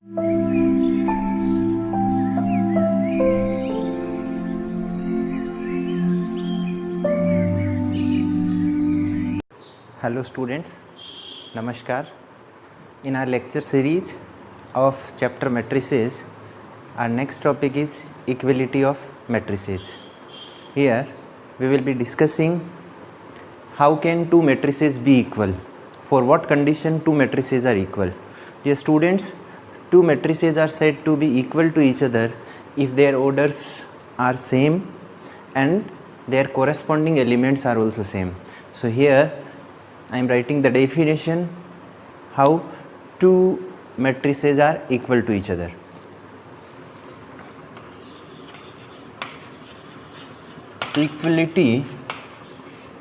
Hello students, Namaskar. In our lecture series of chapter matrices, our next topic is equality of matrices. Here we will be discussing how can two matrices be equal, for what condition two matrices are equal. Dear students, two matrices are said to be equal to each other if their orders are same and their corresponding elements are also same. So here I am writing the definition how two matrices are equal to each other. Equality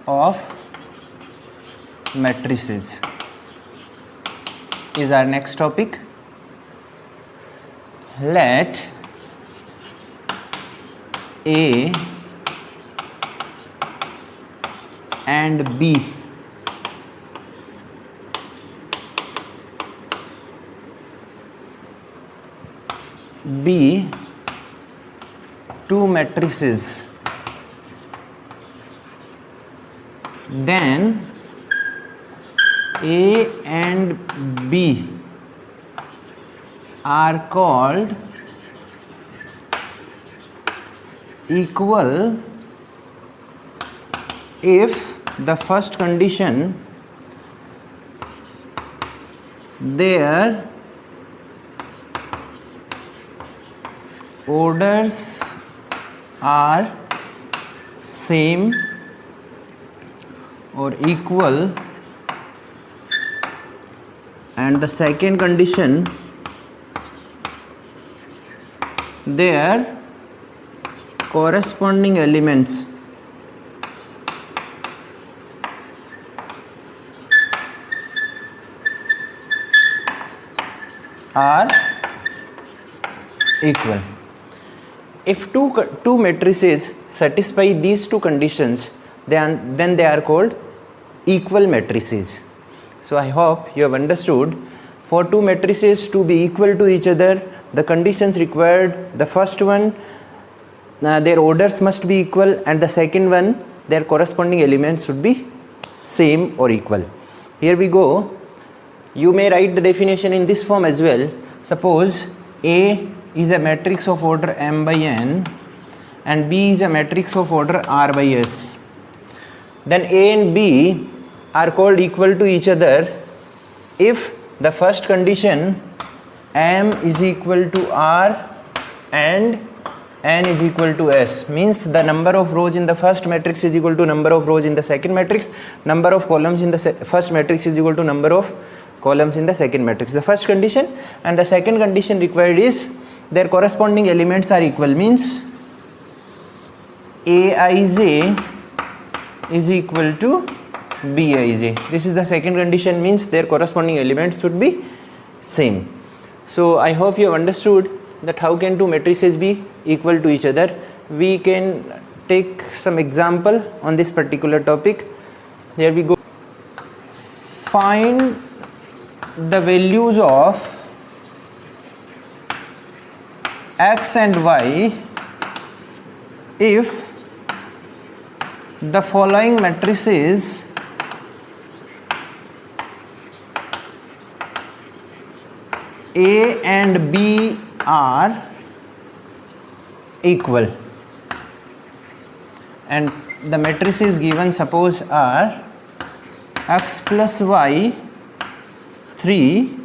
of matrices is our next topic. Let A and B be two matrices, then A and B are called equal if the first condition their orders are same or equal, and the second condition their corresponding elements are equal. If two matrices satisfy these two conditions, then they are called equal matrices. So I hope you have understood. For two matrices to be equal to each other, the conditions required: the first one, their orders must be equal, and the second one, their corresponding elements should be same or equal. Here we go. You may write the definition in this form as well. Suppose A is a matrix of order m by n and B is a matrix of order r by s. Then A and B are called equal to each other if the first condition m is equal to r and n is equal to s, means the number of rows in the first matrix is equal to number of rows in the second matrix, number of columns in the first matrix is equal to number of columns in the second matrix. The first condition, and the second condition required is their corresponding elements are equal, means Aij is equal to Bij. This is the second condition, means their corresponding elements should be same. So I hope you have understood that how can two matrices be equal to each other. We can take some example on this particular topic. Here we go. Find the values of x and y if the following matrices A and B are equal, and the matrices given suppose are x plus y 3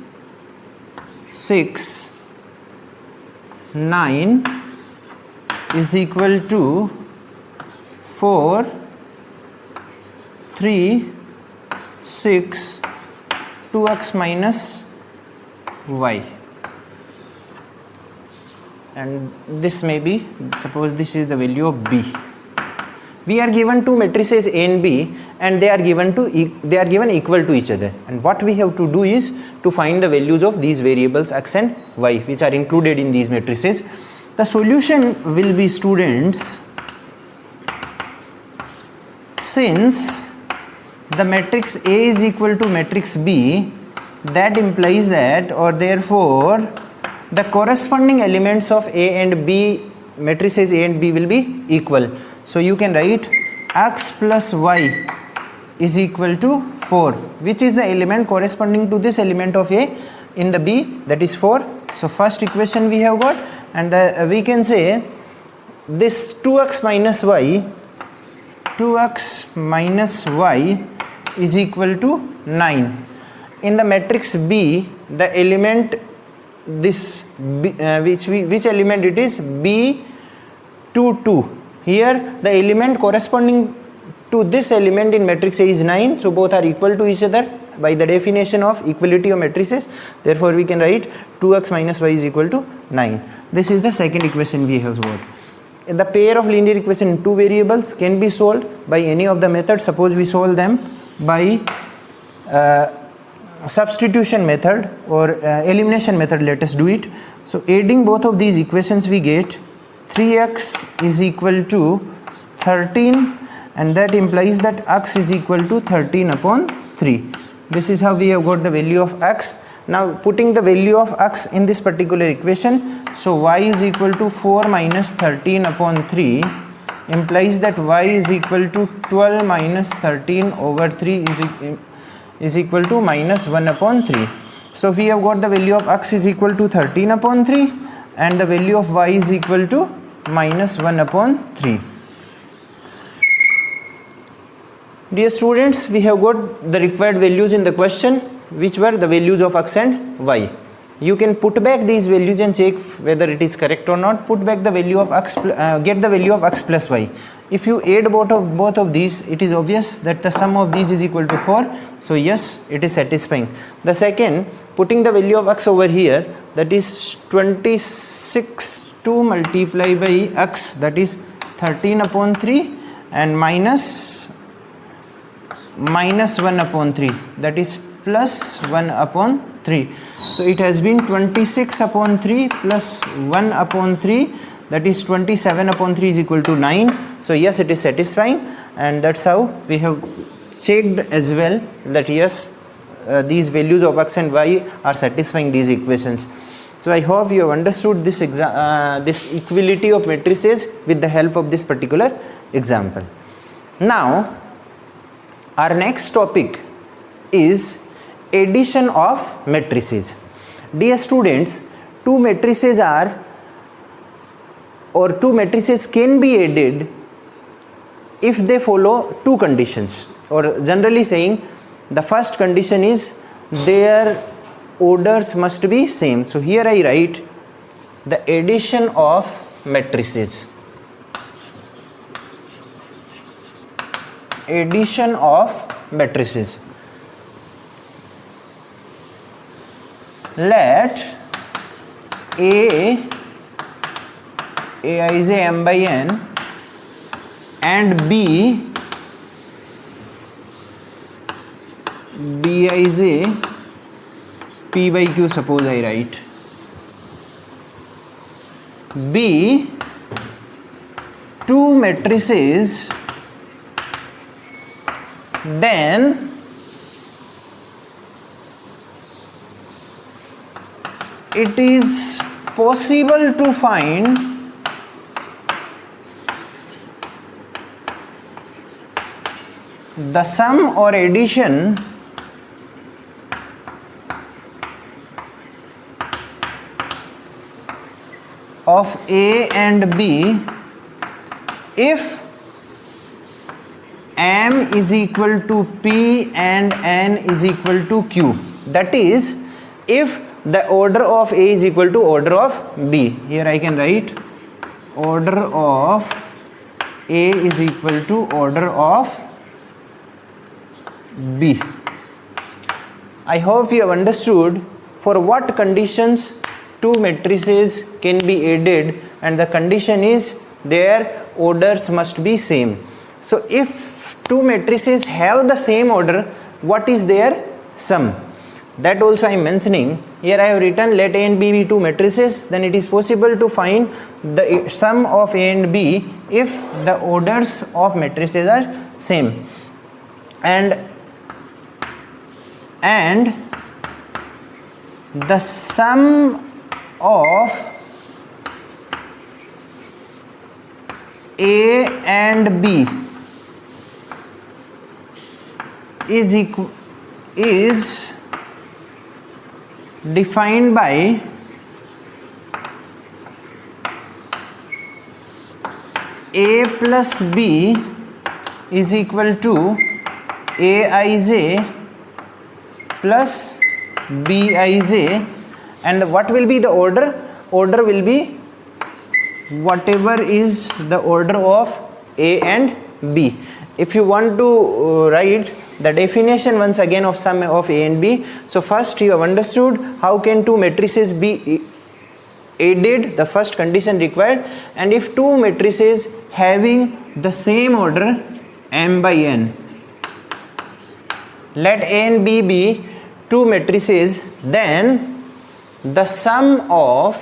6 9 is equal to 4 3 6 2x minus y, and this may be, suppose this is the value of B. We are given two matrices A and B, and they are given equal to each other, and what we have to do is to find the values of these variables x and y which are included in these matrices. The solution will be, students, since the matrix A is equal to matrix B, that implies that, or therefore the corresponding elements of A and B, matrices A and B will be equal. So you can write x plus y is equal to 4, which is the element corresponding to this element of A in the B, that is 4. So first equation we have got, and we can say this 2x minus y is equal to 9. In the matrix B, the element this B, which element it is, B 2 2. Here the element corresponding to this element in matrix A is 9, so both are equal to each other by the definition of equality of matrices. Therefore we can write 2x minus y is equal to 9. This is the second equation we have got. The pair of linear equation in two variables can be solved by any of the methods. Suppose we solve them by substitution method or elimination method, let us do it. So adding both of these equations we get 3x is equal to 13, and that implies that x is equal to 13 upon 3. This is how we have got the value of x. Now putting the value of x in this particular equation, so y is equal to 4 minus 13 upon 3 implies that y is equal to 12 minus 13 over 3 is equal to minus 1 upon 3. So we have got the value of x is equal to 13 upon 3 and the value of y is equal to minus 1 upon 3. Dear students, we have got the required values in the question, which were the values of x and y. You can put back these values and check whether it is correct or not. Put back the value of x, get the value of x plus y. If you add both of these, it is obvious that the sum of these is equal to 4. So yes, it is satisfying. The second, putting the value of x over here, that is 26 to multiply by x, that is 13 upon 3, and minus 1 upon 3, that is plus 1 upon 3. So it has been 26 upon 3 plus 1 upon 3, that is 27 upon 3 is equal to 9. So yes, it is satisfying, and that's how we have checked as well that yes, these values of x and y are satisfying these equations. So I hope you have understood this equality of matrices with the help of this particular example. Now our next topic is addition of matrices. Dear students, two matrices can be added if they follow two conditions, or generally saying the first condition is their orders must be same. So here I write the addition of matrices. Addition of matrices. Let Aij m by n and Bij P by Q, suppose I write, be two matrices, then it is possible to find the sum or addition of A and B if M is equal to P and N is equal to Q. That is, if the order of A is equal to order of B. Here I can write order of A is equal to order of B. I hope you have understood for what conditions two matrices can be added, and the condition is their orders must be same. So if two matrices have the same order, what is their sum? That also I am mentioning. Here I have written let A and B be two matrices, then it is possible to find the sum of A and B if the orders of matrices are same. And the sum of A and B is defined by A plus B is equal to Aij plus Bij, and what will be the order? Order will be whatever is the order of A and B. If you want to write the definition once again of sum of A and B, so first you have understood how can two matrices be added, the first condition required, and if two matrices having the same order m by n, let A and B be two matrices, then the sum of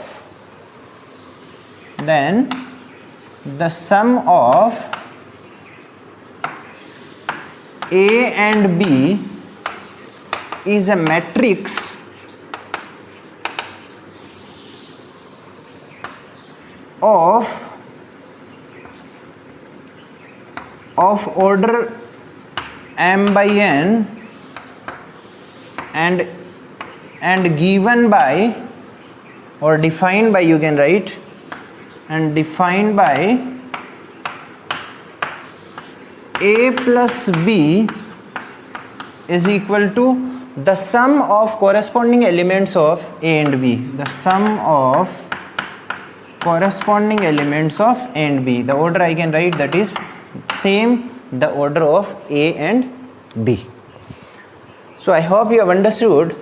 A and B is a matrix of order m by n and given by or defined by, you can write, and defined by A plus B is equal to the sum of corresponding elements of A and B, the sum of corresponding elements of A and B. The order I can write, that is same, the order of A and B. So I hope you have understood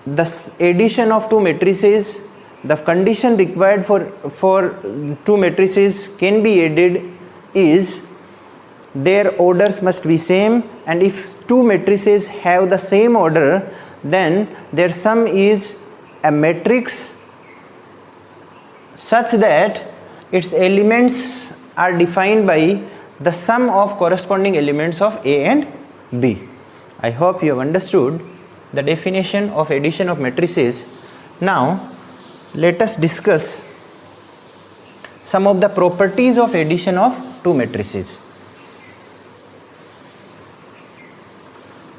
the addition of two matrices. The condition required for two matrices can be added is their orders must be same, and if two matrices have the same order, then their sum is a matrix such that its elements are defined by the sum of corresponding elements of A and B. I hope you have understood the definition of addition of matrices. Now let us discuss some of the properties of addition of two matrices.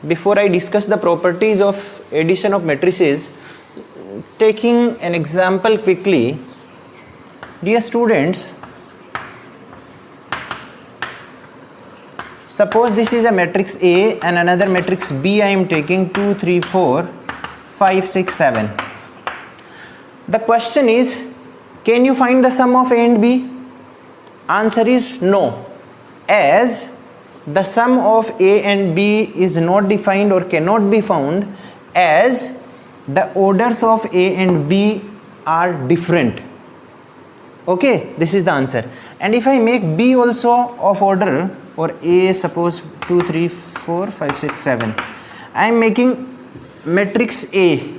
Before I discuss the properties of addition of matrices, taking an example quickly, dear students, suppose this is a matrix A and another matrix B. I am taking 2, 3, 4, 5, 6, 7. The question is, can you find the sum of A and B? Answer is no, as the sum of A and B is not defined or cannot be found, as the orders of A and B are different. Okay, this is the answer. And if I make B also of order, or A, suppose 2, 3, 4, 5, 6, 7, I am making matrix A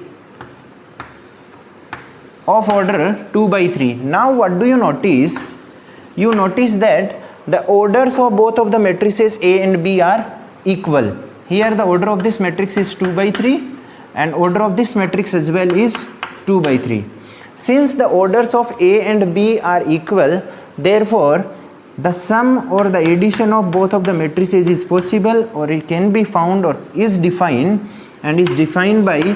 of order 2 by 3. Now what do you notice? You notice that the orders of both of the matrices A and B are equal. Here the order of this matrix is 2 by 3 and order of this matrix as well is 2 by 3. Since the orders of A and B are equal, therefore the sum or the addition of both of the matrices is possible, or it can be found or is defined, and is defined by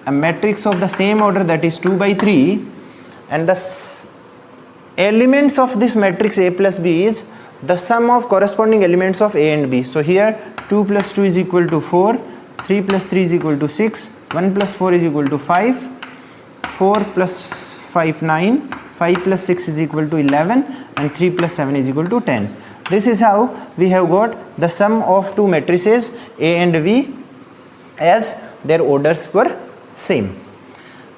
a matrix of the same order, that is 2 by 3, and the elements of this matrix A plus B is the sum of corresponding elements of A and B. So here 2 plus 2 is equal to 4, 3 plus 3 is equal to 6, 1 plus 4 is equal to 5, 4 plus 5 9, 5 plus 6 is equal to 11, and 3 plus 7 is equal to 10. This is how we have got the sum of two matrices A and B, as their orders were same.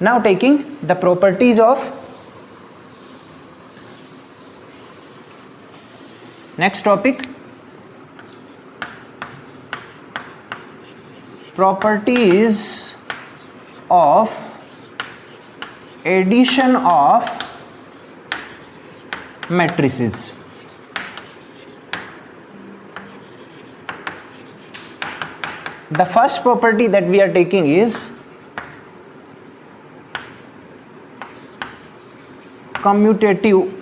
Now taking the properties of next topic, properties of addition of matrices. The first property that we are taking is commutativity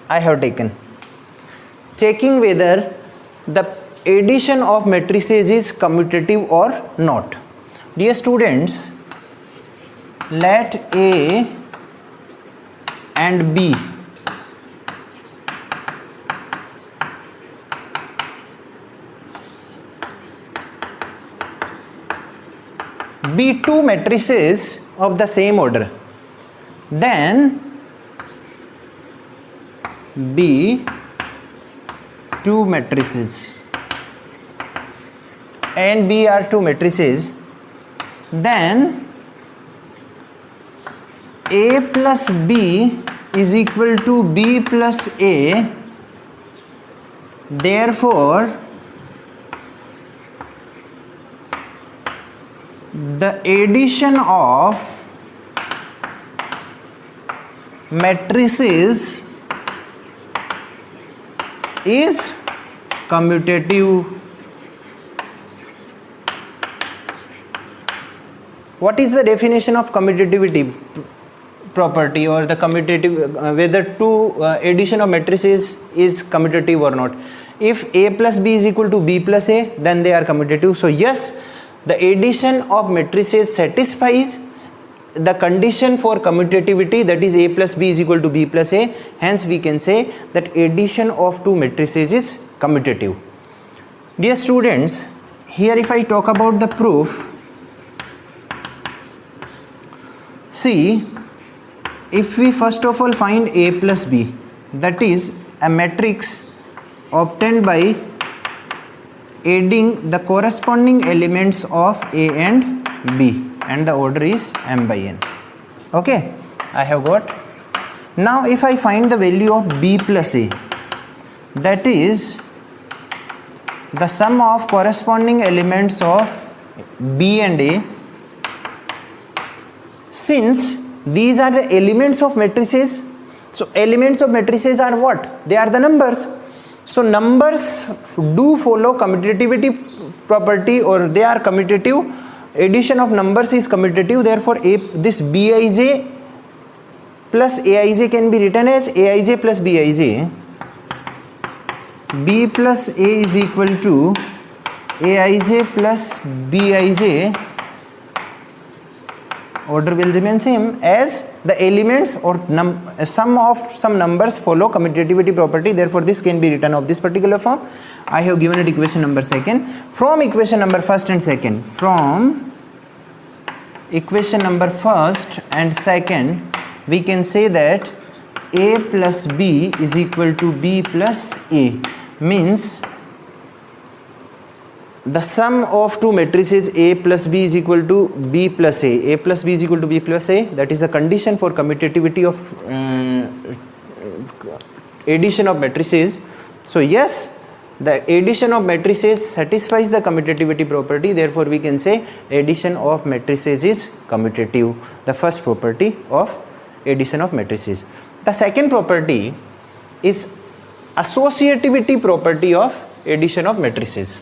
I have taken, checking whether the addition of matrices is commutative or not. Dear students, let A and B be two matrices of the same order, then be two matrices, A and B are two matrices, then A plus B is equal to B plus A, therefore the addition of matrices is commutative. What is the definition of commutativity property, or the commutative whether two addition of matrices is commutative or not? If A plus B is equal to B plus A, then they are commutative. So yes, the addition of matrices satisfies the condition for commutativity, that is A plus B is equal to B plus A. Hence we can say that addition of two matrices is commutative. Dear students, here if I talk about the proof, see, if we first of all find A plus B, that is a matrix obtained by adding the corresponding elements of A and B, and the order is m by n. Okay, I have got. Now if I find the value of B plus A, that is the sum of corresponding elements of B and A, since these are the elements of matrices, so elements of matrices are what? They are the numbers. So numbers do follow commutativity property, or they are commutative. Addition of numbers is commutative, therefore this Bij plus Aij can be written as Aij plus Bij. B plus A is equal to Aij plus Bij. Order will remain same, as the elements or sum of some numbers follow commutativity property, therefore this can be written of this particular form. I have given it equation number second. From equation number first and second, from equation number first and second, we can say that A plus B is equal to B plus A, means the sum of two matrices A plus B is equal to B plus A. A plus B is equal to B plus A, that is the condition for commutativity of addition of matrices. So yes, the addition of matrices satisfies the commutativity property, therefore we can say addition of matrices is commutative, the first property of addition of matrices. The second property is associativity property of addition of matrices.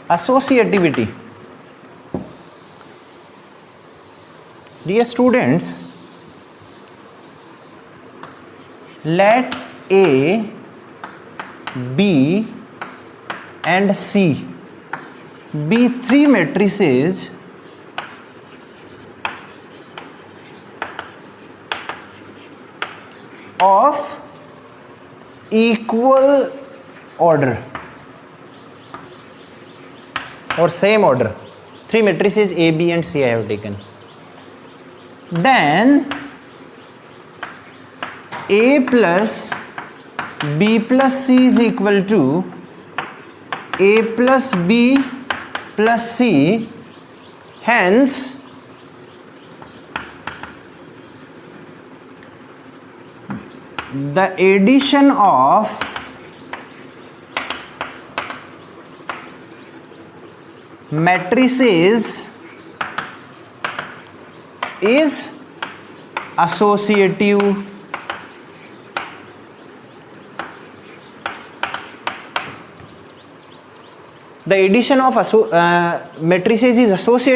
Associativity. Dear students, let A, B and C be three matrices of equal order or same order. Three matrices A, B and C I have taken. Then A plus B plus C is equal to A plus B plus C. Hence the addition of matrices is associative the addition of matrices is associative